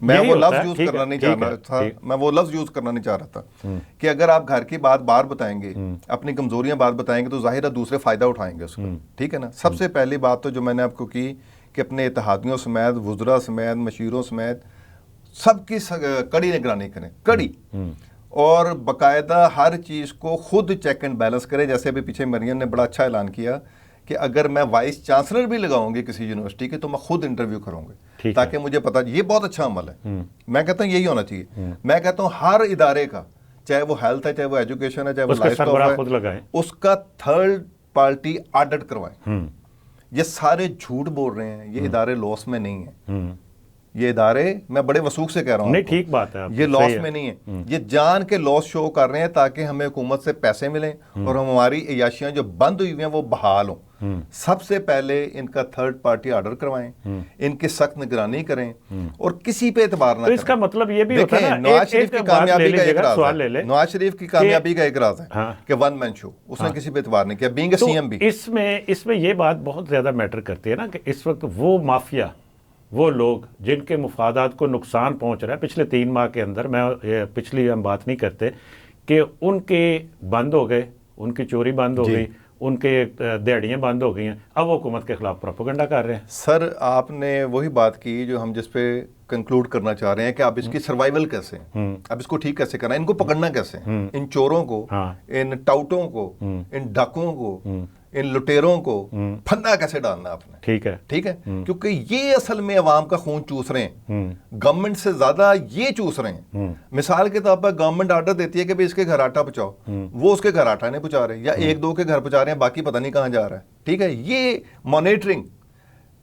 میں وہ لفظ یوز کرنا نہیں چاہ رہا تھا، میں وہ لفظ یوز کرنا نہیں چاہ رہا تھا کہ اگر آپ گھر کی بات باہر بتائیں گے، اپنی کمزوریاں بات بتائیں گے تو ظاہر ہے دوسرے فائدہ اٹھائیں گے اس کا. ٹھیک ہے نا. سب سے پہلی بات تو جو میں نے آپ کو کی کہ اپنے اتحادیوں سمیت، وزراء سمیت، مشیروں سمیت سب کی کڑی نگرانی کریں، کڑی، اور باقاعدہ ہر چیز کو خود چیک اینڈ بیلنس کریں. جیسے ابھی پیچھے مریم نے بڑا اچھا اعلان کیا کہ اگر میں وائس چانسلر بھی لگاؤں گی کسی یونیورسٹی کے تو میں خود انٹرویو کروں گی تاکہ مجھے پتا. یہ بہت اچھا عمل ہے، میں کہتا ہوں یہی ہونا چاہیے. میں کہتا ہوں ہر ادارے کا، چاہے وہ ہیلتھ ہے، چاہے وہ ایجوکیشن ہے، چاہے وہ لائف اسٹاک ہے، اس کا تھرڈ پارٹی آڈٹ کروائیں. یہ سارے جھوٹ بول رہے ہیں، یہ ادارے لاس میں نہیں ہیں، یہ ادارے، میں بڑے وثوق سے کہہ رہا ہوں، نہیں ٹھیک بات ہے، یہ لاس میں نہیں ہے، یہ جان کے لاس شو کر رہے ہیں تاکہ ہمیں حکومت سے پیسے ملیں اور ہماری عیاشیاں جو بند ہوئی ہوئی ہیں وہ بحال ہوں. سب سے پہلے ان کا تھرڈ پارٹی آرڈر کروائیں، ان کی سخت نگرانی کریں اور کسی پہ اعتبار نہ کریں. اس کا مطلب یہ بھی ہوتا ہے نا، نواز شریف کی کامیابی کا ایک راز ہے، نواز شریف کی کامیابی کا ایک راز ہے کہ ون مین شو، اس نے کسی پہ اعتبار نہیں کیا، بینگ اے سی ایم بھی. اس میں یہ بات بہت زیادہ میٹر کرتی ہے نا کہ اس وقت وہ مافیا، وہ لوگ جن کے مفادات کو نقصان پہنچ رہا ہے پچھلے 3 ماہ کے اندر، میں پچھلی ہم بات نہیں کرتے، کہ ان کے بند ہو گئے، ان کی چوری بند ہو گئی، ان کے دیہڑیاں بند ہو گئی ہیں، اب وہ حکومت کے خلاف پروپیگنڈا کر رہے ہیں. سر آپ نے وہی بات کی جو ہم جس پہ کنکلوڈ کرنا چاہ رہے ہیں کہ اب اس کی سروائیول کیسے ہیں، اب اس کو ٹھیک کیسے کرنا ہے، ان کو پکڑنا کیسے ہیں، ان چوروں کو، ان ٹاؤٹوں کو، ان ڈاکوؤں کو، ان لٹیروں کو پھندا کیسے ڈالنا آپ نے. ٹھیک ہے. کیونکہ یہ اصل میں عوام کا خون چوس رہے ہیں، گورنمنٹ سے زیادہ یہ چوس رہے ہیں. مثال کے طور پر گورنمنٹ آرڈر دیتی ہے کہ بھئی اس کے گھر آٹا پہنچاؤ، وہ اس کے گھر آٹا نہیں پہنچا رہے، یا 1-2 کے گھر پہنچا رہے ہیں، باقی پتہ نہیں کہاں جا رہا ہے. ٹھیک ہے. یہ مانیٹرنگ.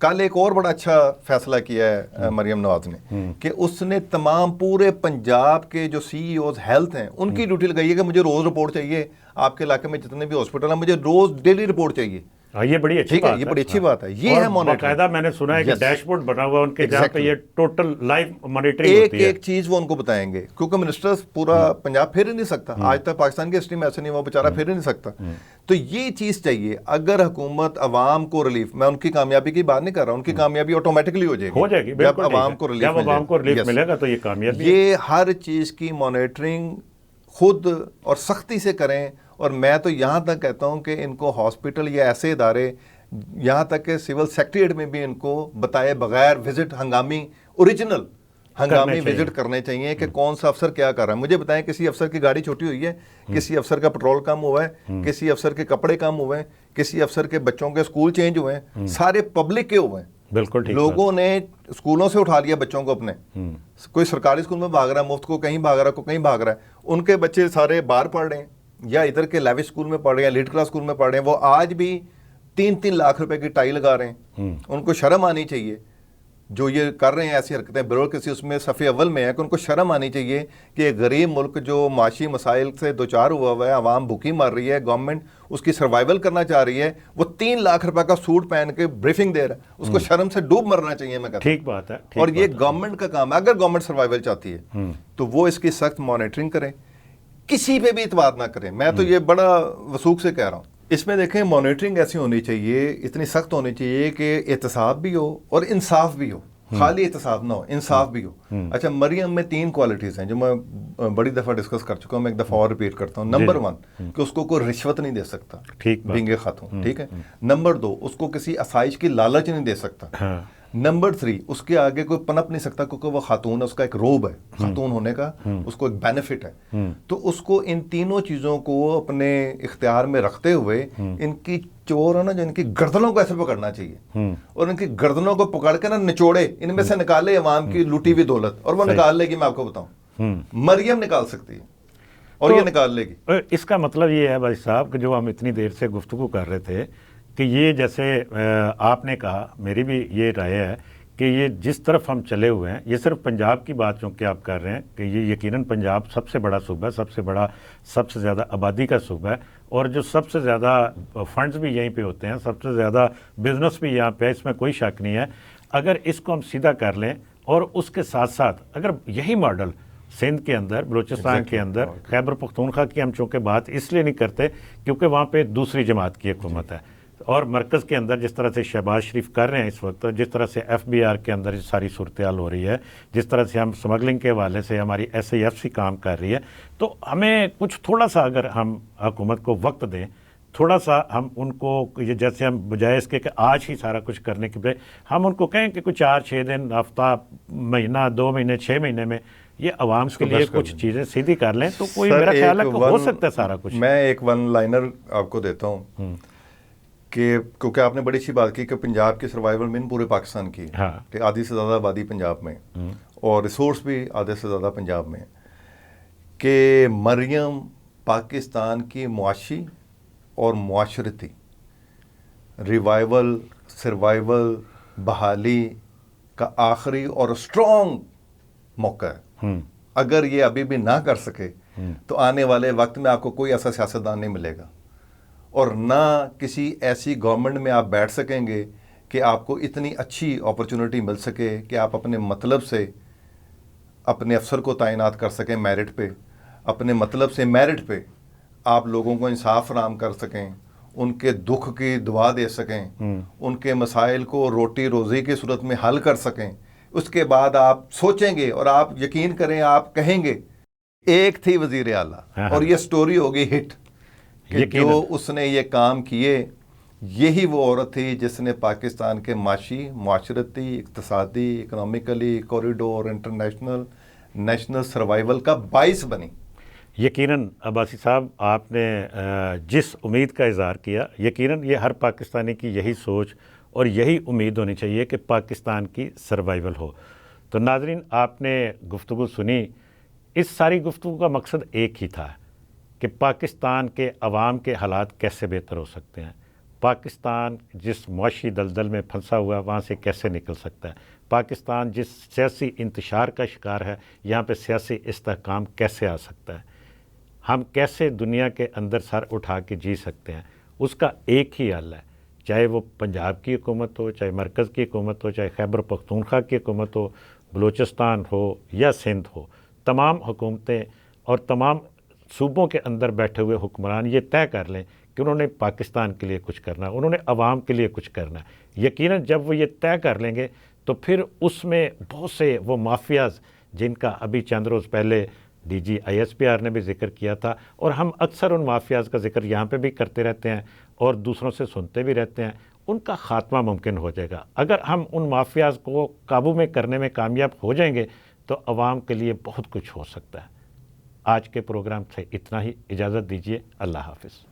کل ایک اور بڑا اچھا فیصلہ کیا ہے مریم نواز نے کہ اس نے تمام پورے پنجاب کے جو سی ای اوز ہیلتھ ہیں ان کی ڈیوٹی لگائی ہے کہ مجھے روز رپورٹ چاہیے، آپ کے علاقے میں جتنے بھی ہاسپٹل ہیں مجھے روز ڈیلی رپورٹ چاہیے. یہ بڑی اچھی بات ہے، یہ بڑی اچھی بات ہے. یہ ہے مانیٹرنگ. باقاعدہ میں نے سنا ہے کہ ڈیش بورڈ بنا ہوا ان کے جہاں پہ یہ ٹوٹل لائیو مانیٹرنگ ہوتی ہے. ایک چیز وہ ان کو بتائیں گے کیونکہ منسٹرز پورا پنجاب پھر ہی نہیں سکتا، آج تک پاکستان کی ہسٹری میں ایسے نہیں، وہ بیچارہ پھر ہی نہیں سکتا. تو یہ چیز چاہیے. اگر حکومت عوام کو ریلیف، میں ان کی کامیابی کی بات نہیں کر رہا، ان کی کامیابی آٹومیٹکلی ہو جائے گی جب عوام کو ریلیف ملے گا تو یہ کامیابی. یہ ہر چیز کی مانیٹرنگ خود اور سختی سے کریں. اور میں تو یہاں تک کہتا ہوں کہ ان کو ہاسپٹل یا ایسے ادارے، یہاں تک کہ سول سیکریٹریٹ میں بھی ان کو بتائے بغیر وزٹ، ہنگامی وزٹ کرنے چاہیے کہ کون سا افسر کیا کر رہا ہے. مجھے بتائیں کسی افسر کی گاڑی چھوٹی ہوئی ہے، کسی افسر کا پٹرول کم ہوا ہے، کسی افسر کے کپڑے کم ہوئے ہیں، کسی افسر کے بچوں کے اسکول چینج ہوئے ہیں، سارے پبلک کے ہوئے ہیں. بالکل ٹھیک. لوگوں نے اسکولوں سے اٹھا لیا بچوں کو اپنے، کوئی سرکاری اسکول میں بھاگ رہا ہے، مفت کو کہیں بھاگ رہا ہے، کوئی کہیں بھاگ رہا ہے. ان کے بچے سارے باہر پڑھ رہے ہیں یا ادھر کے لیوش اسکول میں پڑھ رہے ہیں، لیڈ کلاس اسکول میں پڑھ رہے ہیں. وہ آج بھی 3-3 لاکھ روپے کی ٹائی لگا رہے ہیں. ان کو شرم آنی چاہیے جو یہ کر رہے ہیں ایسی حرکتیں، بیوروکریسی اس میں صف اول میں ہے، کہ ان کو شرم آنی چاہیے کہ ایک غریب ملک جو معاشی مسائل سے دوچار ہوا ہے، عوام بھوکی مار رہی ہے، گورنمنٹ اس کی سروائیول کرنا چاہ رہی ہے، وہ 3 لاکھ روپے کا سوٹ پہن کے بریفنگ دے رہا ہے. اس کو شرم سے ڈوب مرنا چاہیے. میں کہتا ہوں ٹھیک بات ہے. اور یہ گورنمنٹ کا کام ہے. اگر گورنمنٹ سروائیول چاہتی ہے تو وہ اس کی سخت مانیٹرنگ کرے، کسی پہ بھی اعتماد نہ کریں. میں تو یہ بڑا وثوق سے کہہ رہا ہوں. اس میں دیکھیں مانیٹرنگ ایسی ہونی چاہیے، اتنی سخت ہونی چاہیے کہ احتساب بھی ہو اور انصاف بھی ہو. خالی احتساب نہ ہو، انصاف بھی ہو. اچھا، مریم میں 3 کوالٹیز ہیں جو میں بڑی دفعہ ڈسکس کر چکا ہوں، میں ایک دفعہ اور ریپیٹ کرتا ہوں. نمبر 1 کہ اس کو کوئی رشوت نہیں دے سکتا، بینگ خاتون. ٹھیک ہے. نمبر 2 اس کو کسی آسائش کی لالچ نہیں دے سکتا. نمبر 3 اس کے آگے کوئی پنپ نہیں سکتا کیونکہ وہ خاتون ہے، اس کا ایک روب ہے خاتون ہونے کا، اس کو ایک بینیفٹ ہے. تو اس کو ان تینوں چیزوں کو اپنے اختیار میں رکھتے ہوئے ان کی چور ہے نا، جو ان کی گردنوں کو ایسے پکڑنا چاہیے اور ان کی گردنوں کو پکڑ کے نا نچوڑے، ان میں سے نکالے عوام کی لوٹی ہوئی دولت، اور وہ نکال لے گی. میں آپ کو بتاؤں مریم نکال سکتی ہے. اور یہ نکال لے گی. اس کا مطلب یہ ہے بھائی صاحب کہ جو ہم اتنی دیر سے گفتگو کر رہے تھے کہ یہ جیسے آپ نے کہا، میری بھی یہ رائے ہے کہ یہ جس طرف ہم چلے ہوئے ہیں، یہ صرف پنجاب کی بات چونکہ آپ کر رہے ہیں کہ یہ یقیناً پنجاب سب سے بڑا صوبہ ہے، سب سے زیادہ آبادی کا صوبہ ہے، اور جو سب سے زیادہ فنڈز بھی یہیں پہ ہوتے ہیں، سب سے زیادہ بزنس بھی یہاں پہ ہے، اس میں کوئی شک نہیں ہے. اگر اس کو ہم سیدھا کر لیں اور اس کے ساتھ ساتھ اگر یہی ماڈل سندھ کے اندر، بلوچستان کے اندر، خیبر پختونخوا کی ہم چونکہ بات اس لیے نہیں کرتے کیونکہ وہاں پہ دوسری جماعت کی حکومت ہے، اور مرکز کے اندر جس طرح سے شہباز شریف کر رہے ہیں اس وقت، جس طرح سے ایف بی آر کے اندر یہ ساری صورتحال ہو رہی ہے، جس طرح سے ہم سمگلنگ کے حوالے سے ہماری ایس اے ایف سی کام کر رہی ہے، تو ہمیں کچھ تھوڑا سا اگر ہم حکومت کو وقت دیں، تھوڑا سا ہم ان کو جیسے ہم بجائے اس کے کہ آج ہی سارا کچھ کرنے کے بجائے ہم ان کو کہیں کہ کچھ 4-6 دن، ہفتہ، مہینہ، 2 مہینے، 6 مہینے میں یہ عوام کے لیے کچھ چیزیں سیدھی کر لیں تو کوئی میرا خیال ہے کہ ہو سکتا ہے سارا کچھ. میں ایک ون لائنر آپ کو دیتا ہوں کہ کیونکہ آپ نے بڑی اچھی بات کی کہ پنجاب کی سروائیول مین پورے پاکستان کی ہے، کہ آدھی سے زیادہ آبادی پنجاب میں اور ریسورس بھی آدھے سے زیادہ پنجاب میں، کہ مریم پاکستان کی معاشی اور معاشرتی ریوائول، سروائیول، بحالی کا آخری اور اسٹرانگ موقع ہے. اگر یہ ابھی بھی نہ کر سکے تو آنے والے وقت میں آپ کو کوئی ایسا سیاستدان نہیں ملے گا، اور نہ کسی ایسی گورنمنٹ میں آپ بیٹھ سکیں گے کہ آپ کو اتنی اچھی اپرچونٹی مل سکے کہ آپ اپنے مطلب سے اپنے افسر کو تعینات کر سکیں میرٹ پہ، اپنے مطلب سے میرٹ پہ آپ لوگوں کو انصاف فراہم کر سکیں، ان کے دکھ کی دعا دے سکیں، ان کے مسائل کو روٹی روزی کی صورت میں حل کر سکیں. اس کے بعد آپ سوچیں گے اور آپ یقین کریں، آپ کہیں گے ایک تھی وزیر اعلیٰ اور یہ سٹوری ہوگی ہٹ کہ جو اس نے یہ کام کیے، یہی وہ عورت تھی جس نے پاکستان کے معاشی، معاشرتی، اقتصادی، economically, corridor, international, national survival کا باعث بنی. یقیناً عباسی صاحب آپ نے جس امید کا اظہار کیا، یقیناً یہ ہر پاکستانی کی یہی سوچ اور یہی امید ہونی چاہیے کہ پاکستان کی سروائیول ہو. تو ناظرین، آپ نے گفتگو سنی، اس ساری گفتگو کا مقصد ایک ہی تھا کہ پاکستان کے عوام کے حالات کیسے بہتر ہو سکتے ہیں، پاکستان جس معاشی دلدل میں پھنسا ہوا وہاں سے کیسے نکل سکتا ہے، پاکستان جس سیاسی انتشار کا شکار ہے یہاں پہ سیاسی استحکام کیسے آ سکتا ہے، ہم کیسے دنیا کے اندر سر اٹھا کے جی سکتے ہیں. اس کا ایک ہی حل ہے، چاہے وہ پنجاب کی حکومت ہو، چاہے مرکز کی حکومت ہو، چاہے خیبر پختونخوا کی حکومت ہو، بلوچستان ہو یا سندھ ہو، تمام حکومتیں اور تمام صوبوں کے اندر بیٹھے ہوئے حکمران یہ طے کر لیں کہ انہوں نے پاکستان کے لیے کچھ کرنا ہے، انہوں نے عوام کے لیے کچھ کرنا ہے. یقیناً جب وہ یہ طے کر لیں گے تو پھر اس میں بہت سے وہ مافیاز جن کا ابھی چند روز پہلے D G I S P R نے بھی ذکر کیا تھا، اور ہم اکثر ان مافیاز کا ذکر یہاں پہ بھی کرتے رہتے ہیں اور دوسروں سے سنتے بھی رہتے ہیں، ان کا خاتمہ ممکن ہو جائے گا. اگر ہم ان مافیاز کو قابو میں کرنے میں کامیاب ہو جائیں گے تو عوام کے لیے بہت کچھ ہو سکتا ہے. آج کے پروگرام سے اتنا ہی، اجازت دیجیے، اللہ حافظ.